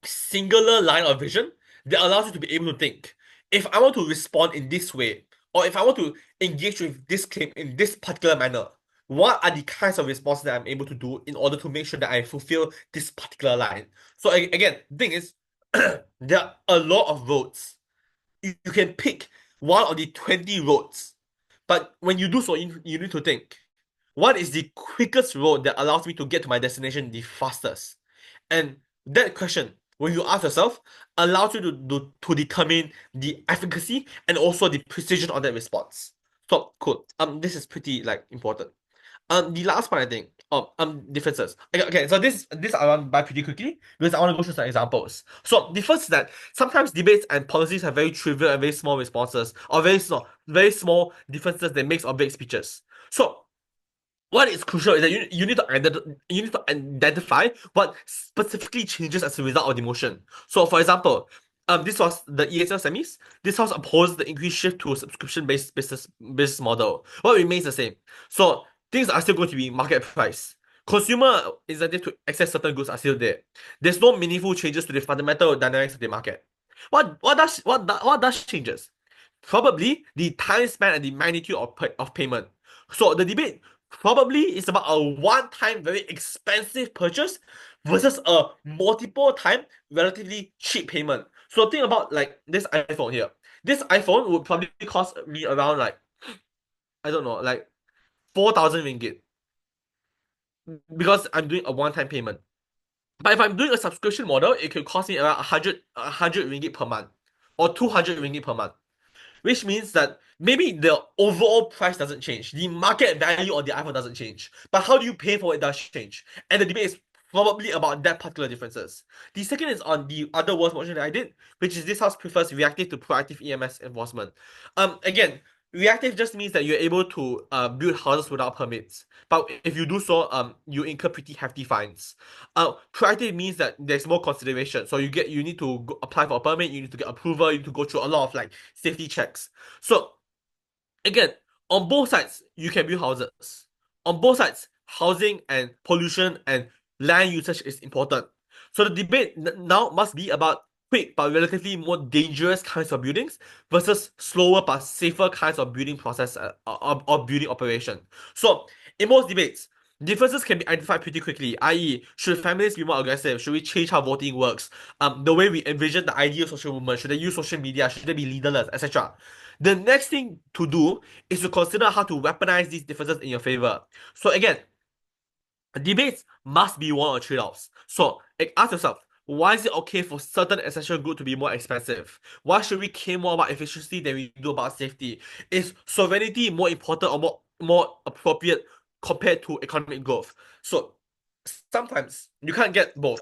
singular line of vision that allows you to be able to think. If I want to respond in this way, or if I want to engage with this claim in this particular manner, what are the kinds of responses that I'm able to do in order to make sure that I fulfill this particular line? So again, the thing is, there are a lot of roads. You can pick one of the 20 roads, but when you do so, you need to think, what is the quickest road that allows me to get to my destination the fastest? And that question, when you ask yourself, allows you to determine the efficacy and also the precision of that response. So cool. This is pretty like important. The last part I think, differences. Okay, so this I want to buy pretty quickly because I want to go through some examples. So the first is that sometimes debates and policies have very trivial and very small responses, or very small differences that makes or break speeches. So what is crucial is that you need to identify what specifically changes as a result of the motion. So, for example, this was the ESL semis. This house opposed the increased shift to a subscription-based business model. What remains the same? So things are still going to be market price. Consumer incentive to access certain goods are still there. There's no meaningful changes to the fundamental dynamics of the market. What does changes? Probably the time span and the magnitude of payment. So the debate probably is about a one-time very expensive purchase versus a multiple time relatively cheap payment. So think about like this iPhone here. This iPhone would probably cost me around like, I don't know, like 4,000 ringgit because I'm doing a one-time payment. But if I'm doing a subscription model, it could cost me around 100 ringgit per month or 200 ringgit per month, which means that maybe the overall price doesn't change. The market value of the iPhone doesn't change. But how do you pay for it does change. And the debate is probably about that particular differences. The second is on the other worst motion that I did, which is this house prefers reactive to proactive EMS enforcement. Again, reactive just means that you're able to build houses without permits. But if you do so, you incur pretty hefty fines. Proactive means that there's more consideration. So you need to apply for a permit, you need to get approval, you need to go through a lot of like safety checks. So again, on both sides, you can build houses. On both sides, housing and pollution and land usage is important. So the debate now must be about quick but relatively more dangerous kinds of buildings versus slower but safer kinds of building process or building operation. So in most debates, differences can be identified pretty quickly, i.e., should families be more aggressive? Should we change how voting works? The way we envision the ideal social movement, should they use social media? Should they be leaderless, etc.? The next thing to do is to consider how to weaponize these differences in your favor. So again, debates must be won on trade-offs. So ask yourself, why is it okay for certain essential good to be more expensive? Why should we care more about efficiency than we do about safety? Is sovereignty more important or more appropriate compared to economic growth? So sometimes you can't get both.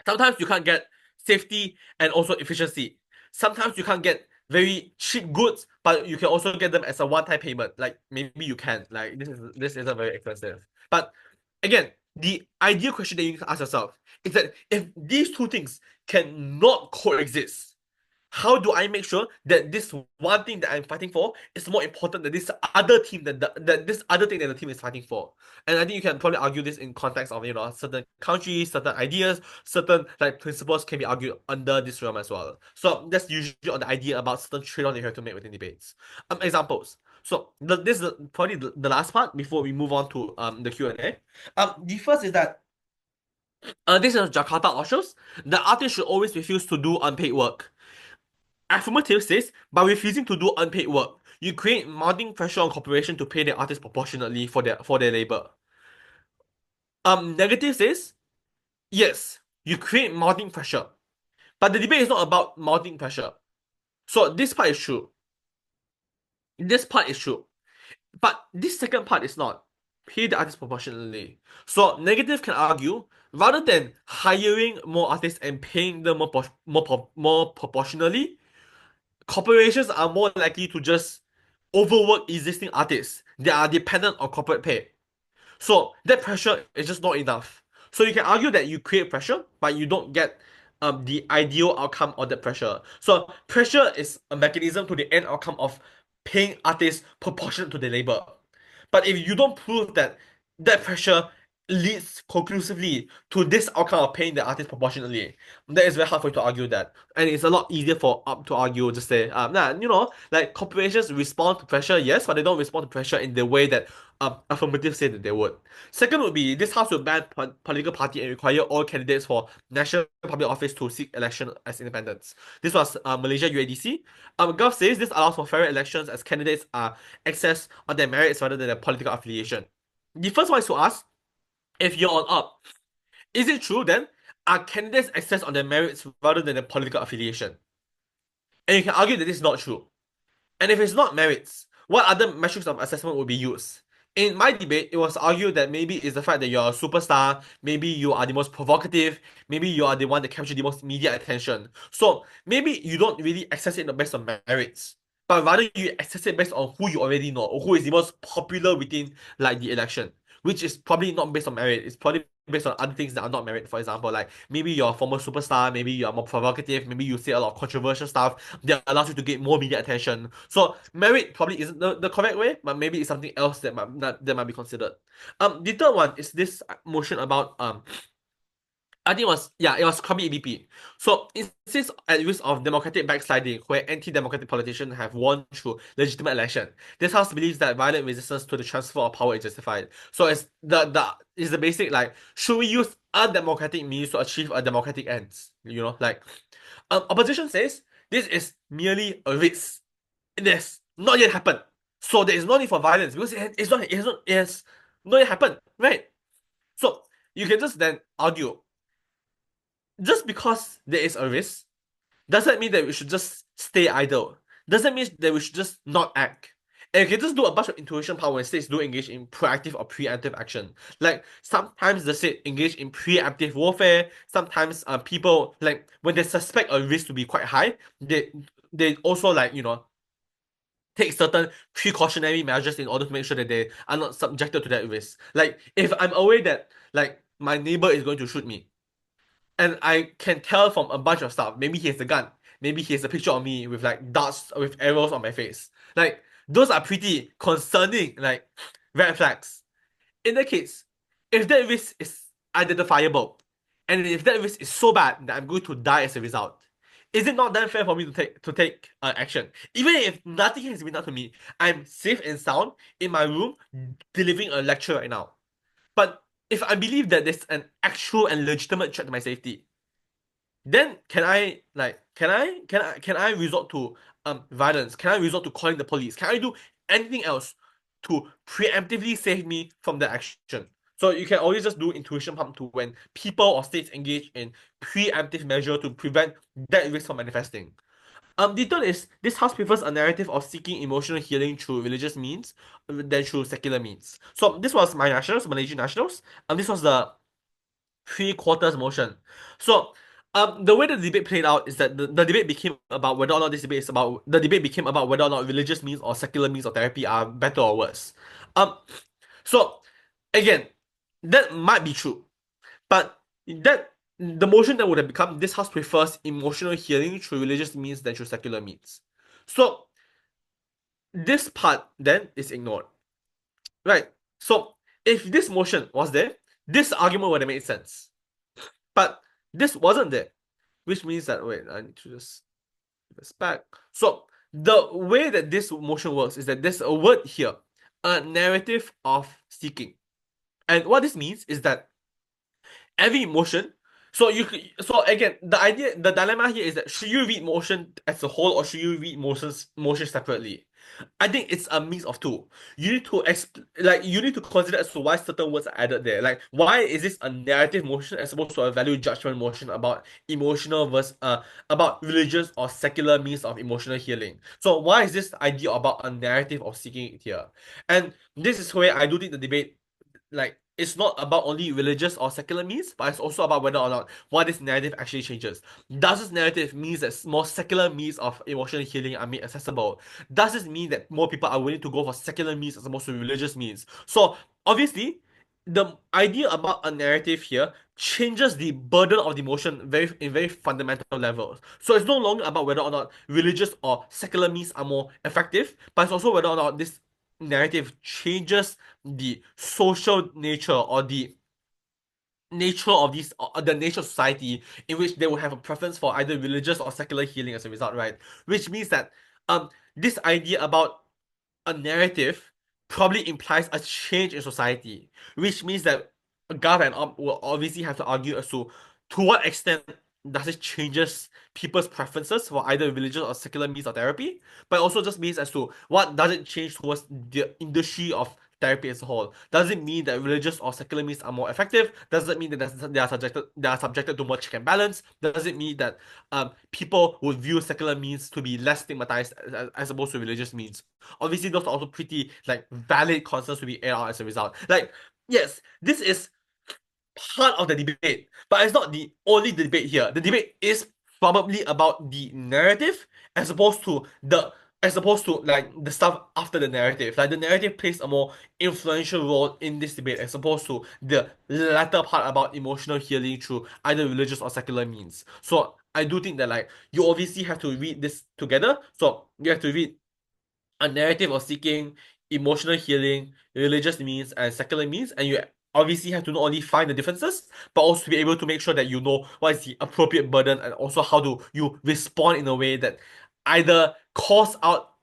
Sometimes you can't get safety and also efficiency. Sometimes you can't get very cheap goods, but you can also get them as a one-time payment. Like maybe you can. Like this isn't very expensive. But again, the ideal question that you need to ask yourself is that if these two things cannot coexist, how do I make sure that this one thing that I'm fighting for is more important than this other team that this other thing that the team is fighting for? And I think you can probably argue this in context of certain countries, certain ideas, certain like principles can be argued under this realm as well. So that's usually on the idea about certain trade-off you have to make within debates. Examples. So this is probably the last part before we move on to the Q&A. The first is that this is Jakarta Autos. The artist should always refuse to do unpaid work. Affirmative says, by refusing to do unpaid work, you create mounting pressure on corporation to pay their artists proportionately for their labor. Negative says, yes, you create mounting pressure. But the debate is not about mounting pressure. So this part is true. This part is true. But this second part is not. Pay the artists proportionally. So negative can argue, rather than hiring more artists and paying them more proportionally, corporations are more likely to just overwork existing artists that are dependent on corporate pay. So that pressure is just not enough. So you can argue that you create pressure, but you don't get the ideal outcome of that pressure. So pressure is a mechanism to the end outcome of paying artists proportionate to their labor. But if you don't prove that that pressure leads conclusively to this outcome of paying the artist proportionately, that is very hard for you to argue that. And it's a lot easier for up to argue, just say, like corporations respond to pressure, yes, but they don't respond to pressure in the way that affirmative say that they would. Second would be this house will ban political party and require all candidates for national public office to seek election as independents. This was Malaysia UADC. Gov says this allows for fairer elections as candidates are accessed on their merits rather than their political affiliation. The first one is to ask, if you're on up, is it true then? Are candidates accessed on their merits rather than their political affiliation? And you can argue that this is not true. And if it's not merits, what other metrics of assessment will be used? In my debate, it was argued that maybe it's the fact that you're a superstar, maybe you are the most provocative, maybe you are the one that captured the most media attention. So maybe you don't really access it based on merits, but rather you access it based on who you already know or who is the most popular within like the election, which is probably not based on merit. It's probably based on other things that are not merit. For example, like maybe you're a former superstar, maybe you are more provocative, maybe you say a lot of controversial stuff that allows you to get more media attention. So merit probably isn't the correct way, but maybe it's something else that might be considered. The third one is this motion about I think it was Krabi EBP. So it insists at risk of democratic backsliding, where anti-democratic politicians have won through legitimate election. This house believes that violent resistance to the transfer of power is justified. So it's the basic like, should we use undemocratic means to achieve a democratic ends? Like opposition says this is merely a risk. It has not yet happened. So there is no need for violence because it's not yet happened, right? So you can just then argue just because there is a risk doesn't mean that we should just stay idle. Doesn't mean that we should just not act. And you can just do a bunch of intuition power when states do engage in proactive or preemptive action. Like sometimes the state engage in preemptive warfare. Sometimes people like when they suspect a risk to be quite high, they also like take certain precautionary measures in order to make sure that they are not subjected to that risk. Like if I'm aware that like my neighbor is going to shoot me, and I can tell from a bunch of stuff. Maybe he has a gun. Maybe he has a picture of me with like darts with arrows on my face. Like those are pretty concerning, like red flags. In that case, if that risk is identifiable, and if that risk is so bad that I'm going to die as a result, is it not then fair for me to take action? Even if nothing has been done to me, I'm safe and sound in my room delivering a lecture right now. But if I believe that there's an actual and legitimate threat to my safety, then can I resort to violence? Can I resort to calling the police? Can I do anything else to preemptively save me from that action? So you can always just do intuition pump to when people or states engage in preemptive measure to prevent that risk from manifesting. The third is this house prefers a narrative of seeking emotional healing through religious means than through secular means. So this was my nationals, Malaysian nationals. This was the three-quarters motion. So, the way the debate played out is that the debate became about whether or not this debate is about the debate became about whether or not religious means or secular means of therapy are better or worse. Um, so again, that might be true, but that the motion that would have become this house prefers emotional healing through religious means than through secular means. So this part then is ignored, right? So if this motion was there, this argument would have made sense. But this wasn't there, which means that wait, I need to just give this back. So the way that this motion works is that there's a word here, a narrative of seeking. And what this means is that every emotion. So again, the dilemma here is that should you read motion as a whole or should you read motions separately? I think it's a mix of two. You need to consider as to why certain words are added there. Like why is this a narrative motion as opposed to a value judgment motion about emotional versus about religious or secular means of emotional healing? So why is this idea about a narrative of seeking it here? And this is where I do think the debate like it's not about only religious or secular means, but it's also about whether or not what this narrative actually changes. Does this narrative means that more secular means of emotional healing are made accessible? Does this mean that more people are willing to go for secular means as opposed to religious means? So obviously, the idea about a narrative here changes the burden of the emotion very fundamental levels. So it's no longer about whether or not religious or secular means are more effective, but it's also whether or not this narrative changes the social nature or the nature of the nature of society in which they will have a preference for either religious or secular healing as a result, right? Which means that this idea about a narrative probably implies a change in society, which means that Gav and Om will obviously have to argue as to what extent does it changes people's preferences for either religious or secular means of therapy, but also just means as to what does it change towards the industry of therapy as a whole. Does it mean that religious or secular means are more effective? Does it mean that they are subjected to more check and balance? Does it mean that people would view secular means to be less stigmatized as opposed to religious means? Obviously, those are also pretty like valid concerns to be aired out as a result. Like, yes, this is part of the debate, but it's not the only debate here. The debate is probably about the narrative as opposed to like the stuff after the narrative. Like the narrative plays a more influential role in this debate as opposed to the latter part about emotional healing through either religious or secular means. So I do think that like you obviously have to read this together. So you have to read a narrative of seeking emotional healing, religious means, and secular means, and you obviously have to not only find the differences, but also be able to make sure that you know what is the appropriate burden and also how do you respond in a way that either calls out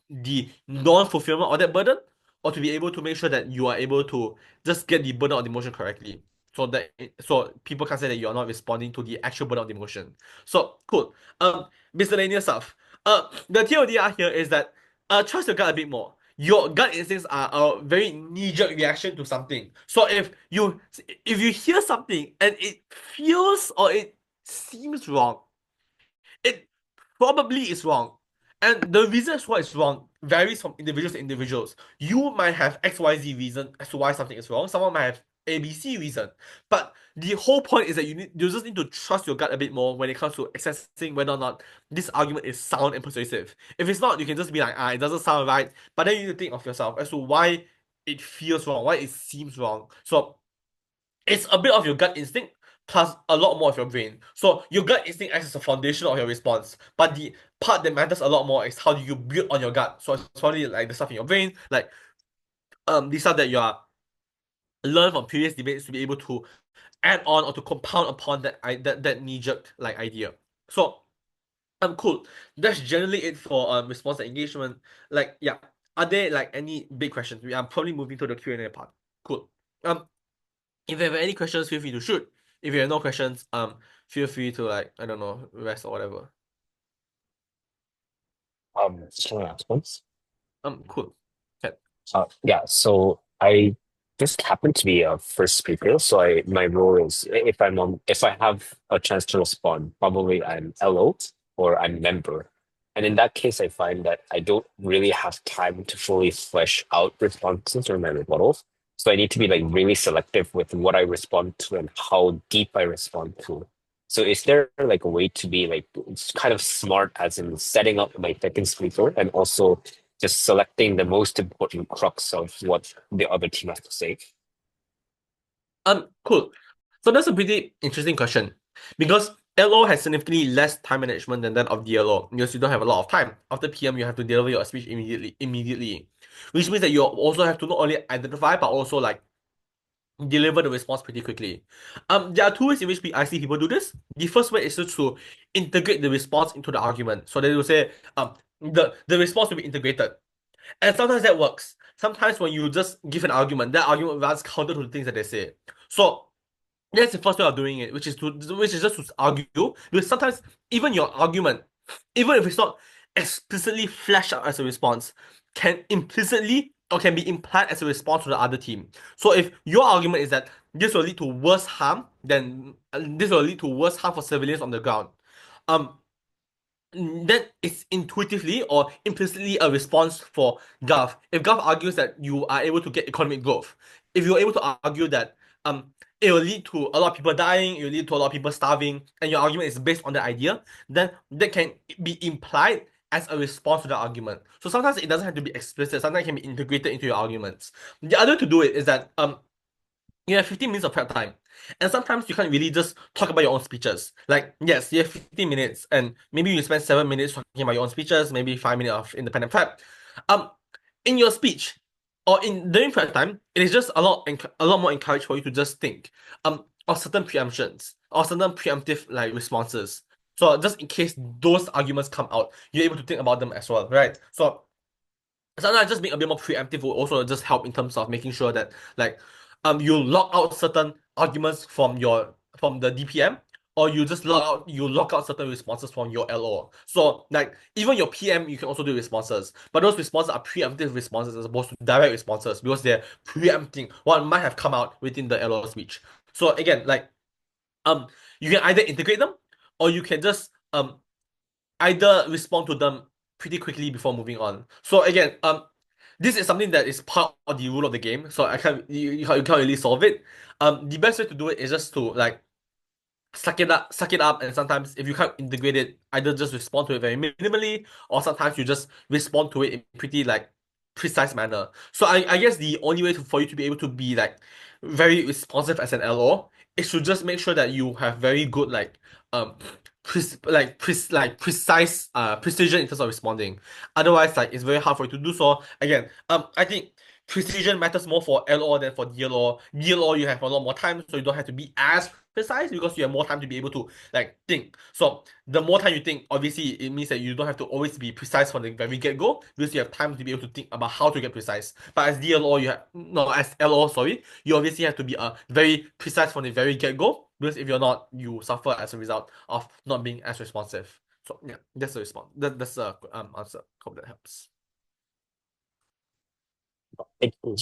the non-fulfillment of that burden, or to be able to make sure that you are able to just get the burden of the emotion correctly. So people can say that you are not responding to the actual burden of the emotion. So cool. Miscellaneous stuff. The TLDR here is that trust your gut a bit more. Your gut instincts are a very knee-jerk reaction to something. So if you hear something and it feels or it seems wrong, it probably is wrong. And the reasons why it's wrong varies from individuals to individuals. You might have XYZ reason as to why something is wrong. Someone might have ABC reason. But the whole point is that you just need to trust your gut a bit more when it comes to assessing whether or not this argument is sound and persuasive. If it's not, you can just be like, it doesn't sound right. But then you need to think of yourself as to why it feels wrong, why it seems wrong. So it's a bit of your gut instinct plus a lot more of your brain. So your gut instinct acts as a foundation of your response, but the part that matters a lot more is how do you build on your gut. So it's probably like the stuff in your brain, like the stuff that you are learn from previous debates to be able to add on or to compound upon that knee-jerk like idea. So cool. That's generally it for response and engagement. Like yeah, are there like any big questions? We are probably moving to the Q&A part. Cool. If you have any questions, feel free to shoot. If you have no questions, feel free to like, I don't know, rest or whatever. Can I ask once? Cool. Okay. Yeah, so I just happen to be a first speaker, so my role is if I have a chance to respond, probably I'm LO or I'm member. And in that case, I find that I don't really have time to fully flesh out responses or my rebuttals. So I need to be like really selective with what I respond to and how deep I respond to. So is there like a way to be like kind of smart as in setting up my second speaker and also just selecting the most important crux of what the other team has to say? Cool. So that's a pretty interesting question because LO has significantly less time management than that of DLO because you don't have a lot of time. After PM, you have to deliver your speech immediately, which means that you also have to not only identify but also like deliver the response pretty quickly. There are two ways in which I see people do this. The first way is just to integrate the response into the argument. So they will say, the response will be integrated. And sometimes that works. Sometimes when you just give an argument, that argument runs counter to the things that they say. So that's the first way of doing it, which is just to argue. Because sometimes even your argument, even if it's not explicitly fleshed out as a response, can implicitly or can be implied as a response to the other team. So if your argument is that this will lead to worse harm for civilians on the ground, um, that is intuitively or implicitly a response for Gov. If Gov argues that you are able to get economic growth, if you're able to argue that it will lead to a lot of people dying, it will lead to a lot of people starving, and your argument is based on the idea, then that can be implied as a response to the argument. So sometimes it doesn't have to be explicit, sometimes it can be integrated into your arguments. The other way to do it is that you have 15 minutes of prep time. And sometimes you can't really just talk about your own speeches. Like, yes, you have 15 minutes, and maybe you spend 7 minutes talking about your own speeches, maybe 5 minutes of independent prep. Um, in your speech or in during prep time, it is just a lot more encouraged for you to just think of certain preemptions or certain preemptive like responses. So just in case those arguments come out, you're able to think about them as well, right? So sometimes just being a bit more preemptive will also just help in terms of making sure that like you lock out certain arguments from the DPM or you lock out certain responses from your LO. So like even your PM, you can also do responses, but those responses are preemptive responses as opposed to direct responses because they're preempting what might have come out within the LO speech. So again, like um, you can either integrate them or you can just either respond to them pretty quickly before moving on. So again, this is something that is part of the rule of the game. So I can't you can't really solve it. The best way to do it is just to like suck it up, and sometimes if you can't integrate it, either just respond to it very minimally, or sometimes you just respond to it in pretty like precise manner. So I guess the only way for you to be able to be like very responsive as an LO is to just make sure that you have very good like precise precision in terms of responding. Otherwise, like it's very hard for you to do so. Again, I think precision matters more for LO than for DLO. DLO you have a lot more time, so you don't have to be as precise because you have more time to be able to like think. So the more time you think, obviously it means that you don't have to always be precise from the very get-go because you have time to be able to think about how to get precise. But as DLO, you have no as LO, sorry, you obviously have to be very precise from the very get-go because if you're not, you suffer as a result of not being as responsive. So yeah, that's the response. That's the answer. Hope that helps. Thank you.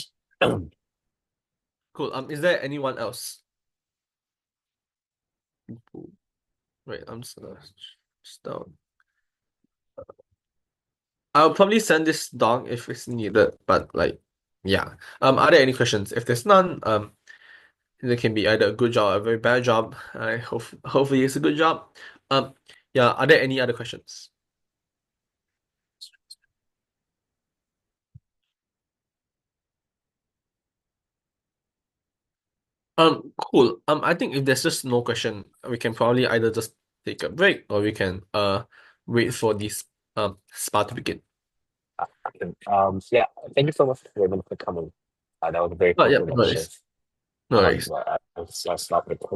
Cool. Is there anyone else? Wait, I'm just gonna just down. I'll probably send this down if it's needed, but like, yeah. Are there any questions? If there's none, it can be either a good job or a very bad job. I hopefully it's a good job. Um, yeah. Are there any other questions? Cool. I think if there's just no question, we can probably either just take a break or we can wait for this spa to begin. Yeah, thank you so much, Raymond, for coming. That was a very But yeah, fruitful no worries. lecture. No worries. I'll stop recording.